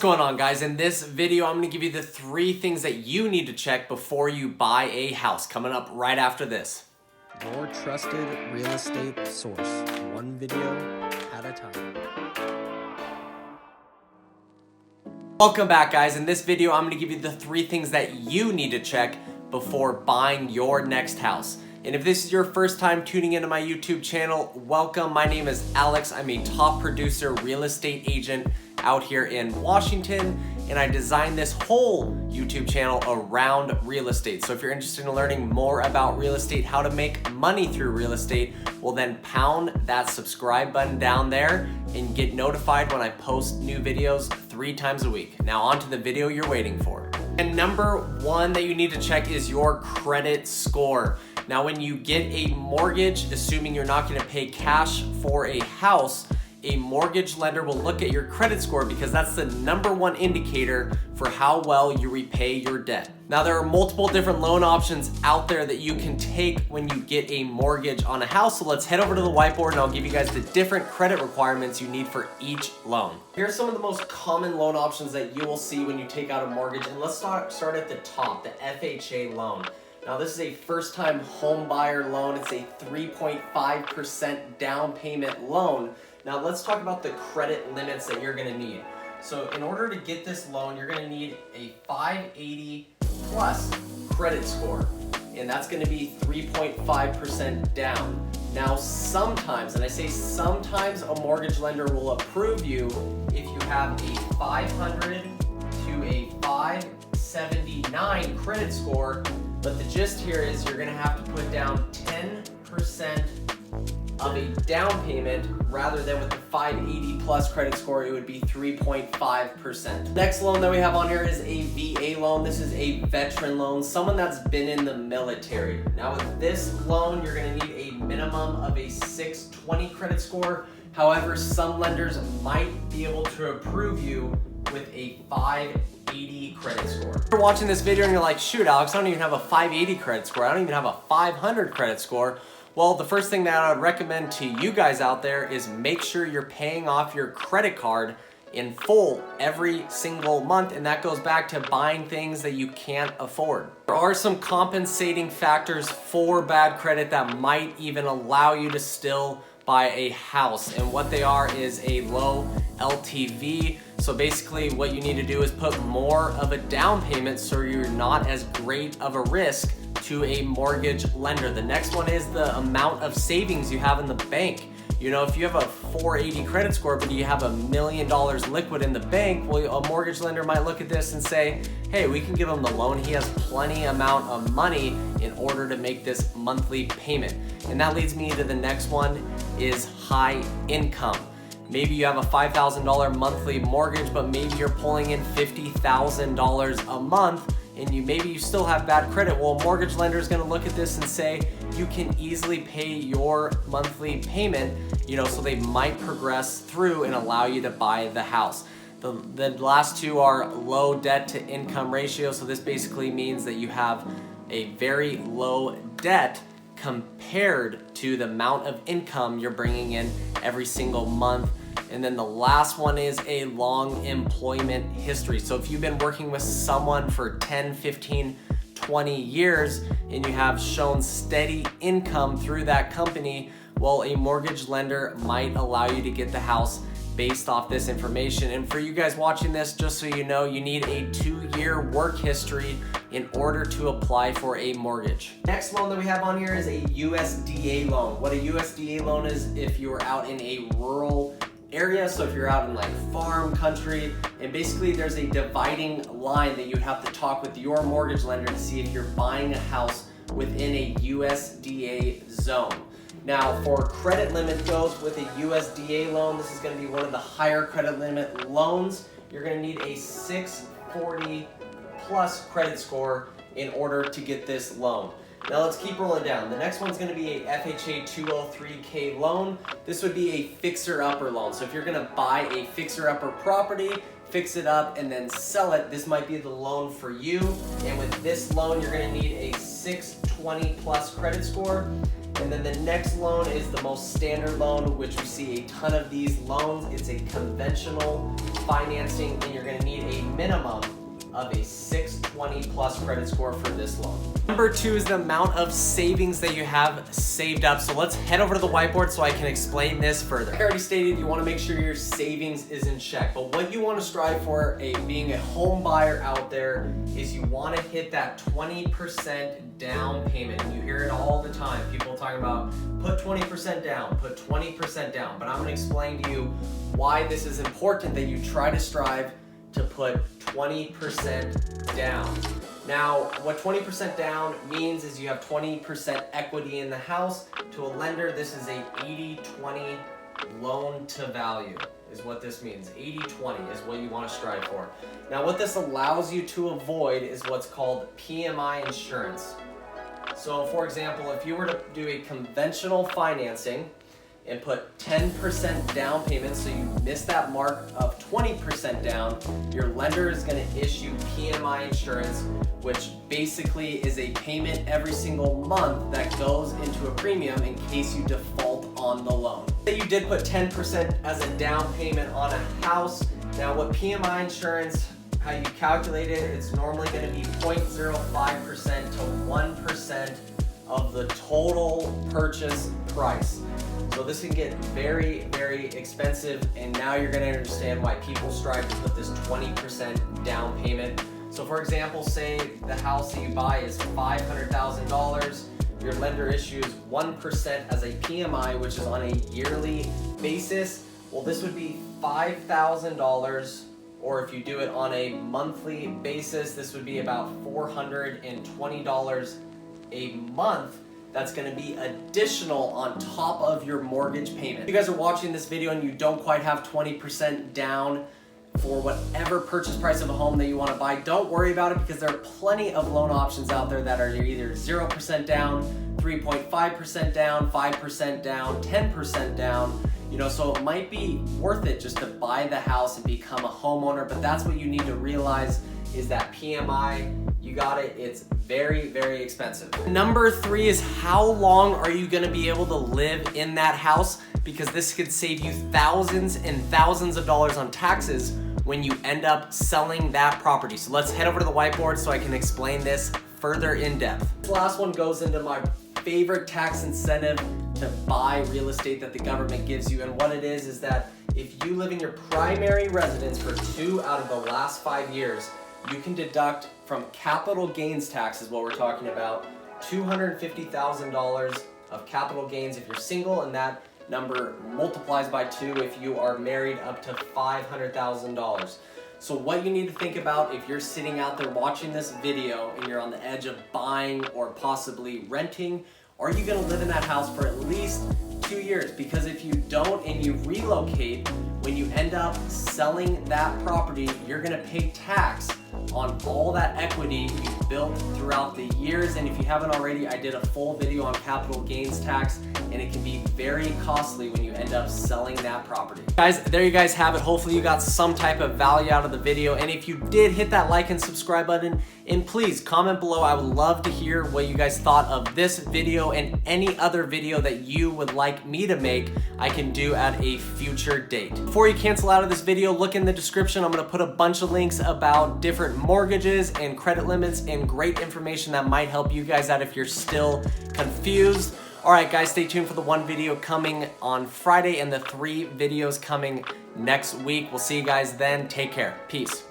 What's going on, guys? In this video, I'm going to give you the 3 things that you need to check before you buy a house, coming up right after this. Your trusted real estate source, one video at a time. Welcome back, guys. In this video, I'm going to give you the 3 things that you need to check before buying your next house. And if this is your first time tuning into my YouTube channel, welcome. My name is Alex. I'm a top producer, real estate agent out here in Washington, and I designed this whole YouTube channel around real estate. So if you're interested in learning more about real estate, how to make money through real estate, well then pound that subscribe button down there and get notified when I post new videos 3 times a week. Now on to the video you're waiting for. And number 1 that you need to check is your credit score. Now when you get a mortgage, assuming you're not gonna pay cash for a house, a mortgage lender will look at your credit score because that's the number 1 indicator for how well you repay your debt. Now there are multiple different loan options out there that you can take when you get a mortgage on a house. So let's head over to the whiteboard and I'll give you guys the different credit requirements you need for each loan. Here's some of the most common loan options that you will see when you take out a mortgage. And let's start at the top, the FHA loan. Now this is a first-time home buyer loan. It's a 3.5% down payment loan. Now let's talk about the credit limits that you're gonna need. So in order to get this loan, you're gonna need a 580 plus credit score, and that's gonna be 3.5% down. Now sometimes, and I say sometimes, a mortgage lender will approve you if you have a 500 to a 579 credit score, but the gist here is you're gonna have to put down 10% of a down payment rather than with the 580 plus credit score, it would be 3.5%. Next loan that we have on here is a VA loan. This is a veteran loan, someone that's been in the military. Now with this loan, you're gonna need a minimum of a 620 credit score. However, some lenders might be able to approve you with a 580 credit score. If you're watching this video and you're like, shoot, Alex, I don't even have a 580 credit score. I don't even have a 500 credit score. Well, the first thing that I would recommend to you guys out there is make sure you're paying off your credit card in full every single month, and that goes back to buying things that you can't afford. There are some compensating factors for bad credit that might even allow you to still buy a house, and what they are is a low LTV. So basically what you need to do is put more of a down payment so you're not as great of a risk to a mortgage lender. The next one is the amount of savings you have in the bank. You know, if you have a 480 credit score, but you have $1 million liquid in the bank, well, a mortgage lender might look at this and say, hey, we can give him the loan. He has plenty amount of money in order to make this monthly payment. And that leads me to the next one is high income. Maybe you have a $5,000 monthly mortgage, but maybe you're pulling in $50,000 a month, and maybe you still have bad credit. Well, a mortgage lender is gonna look at this and say, you can easily pay your monthly payment, so they might progress through and allow you to buy the house. The last 2 are low debt to income ratio. So this basically means that you have a very low debt compared to the amount of income you're bringing in every single month. And then the last one is a long employment history. So if you've been working with someone for 10, 15, 20 years and you have shown steady income through that company, well, a mortgage lender might allow you to get the house based off this information. And for you guys watching this, just so you know, you need a 2-year work history in order to apply for a mortgage. Next loan that we have on here is a USDA loan. What a USDA loan is, if you are out in a rural area, so if you're out in like farm country, and basically there's a dividing line that you have to talk with your mortgage lender to see if you're buying a house within a USDA zone. Now for credit limit goes with a USDA loan, this is going to be one of the higher credit limit loans. You're going to need a 640 plus credit score in order to get this loan. Now let's keep rolling down. The next one's gonna be a FHA 203K loan. This would be a fixer-upper loan. So if you're gonna buy a fixer-upper property, fix it up, and then sell it, this might be the loan for you. And with this loan, you're gonna need a 620 plus credit score. And then the next loan is the most standard loan, which we see a ton of these loans. It's a conventional financing, and you're gonna need a minimum of a 620 plus credit score for this loan. Number 2 is the amount of savings that you have saved up. So let's head over to the whiteboard so I can explain this further. Like I already stated, you wanna make sure your savings is in check, but what you wanna strive for, being a home buyer out there, is you wanna hit that 20% down payment. And you hear it all the time. People talking about put 20% down, put 20% down. But I'm gonna explain to you why this is important, that you try to strive to put 20% down. Now, what 20% down means is you have 20% equity in the house. To a lender, this is a 80-20 loan to value is what this means. 80-20 is what you want to strive for. Now, what this allows you to avoid is what's called PMI insurance. So, for example, if you were to do a conventional financing and put 10% down payment, so you miss that mark of 20% down, your lender is going to issue PMI insurance, which basically is a payment every single month that goes into a premium in case you default on the loan. Say you did put 10% as a down payment on a house. Now, what PMI insurance, how you calculate it, it's normally going to be 0.05% to 1% of the total purchase price. So this can get very, very expensive, and now you're going to understand why people strive to put this 20% down payment. So for example, say the house that you buy is $500,000, your lender issues 1% as a PMI, which is on a yearly basis. Well, this would be $5,000, or if you do it on a monthly basis, this would be about $420 a month. That's gonna be additional on top of your mortgage payment. If you guys are watching this video and you don't quite have 20% down for whatever purchase price of a home that you wanna buy, don't worry about it, because there are plenty of loan options out there that are either 0% down, 3.5% down, 5% down, 10% down. You know, so it might be worth it just to buy the house and become a homeowner, but that's what you need to realize, is that PMI, you got it, it's very, very expensive. Number 3 is how long are you gonna be able to live in that house? Because this could save you thousands and thousands of dollars on taxes when you end up selling that property. So let's head over to the whiteboard so I can explain this further in depth. This last one goes into my favorite tax incentive to buy real estate that the government gives you. And what it is that if you live in your primary residence for 2 out of the last 5 years, you can deduct from capital gains tax, is what we're talking about, $250,000 of capital gains if you're single, and that number multiplies by 2 if you are married, up to $500,000. So what you need to think about if you're sitting out there watching this video and you're on the edge of buying or possibly renting, are you gonna live in that house for at least 2 years? Because if you don't and you relocate, when you end up selling that property, you're gonna pay tax on all that equity you built throughout the years. And if you haven't already, I did a full video on capital gains tax, and it can be very costly when you end up selling that property. Guys, there you guys have it. Hopefully you got some type of value out of the video. And if you did, hit that like and subscribe button, and please comment below. I would love to hear what you guys thought of this video and any other video that you would like me to make. I can do at a future date. Before you cancel out of this video, look in the description. I'm gonna put a bunch of links about different mortgages and credit limits and great information that might help you guys out if you're still confused. All right, guys, stay tuned for the 1 video coming on Friday and the 3 videos coming next week. We'll see you guys then. Take care. Peace.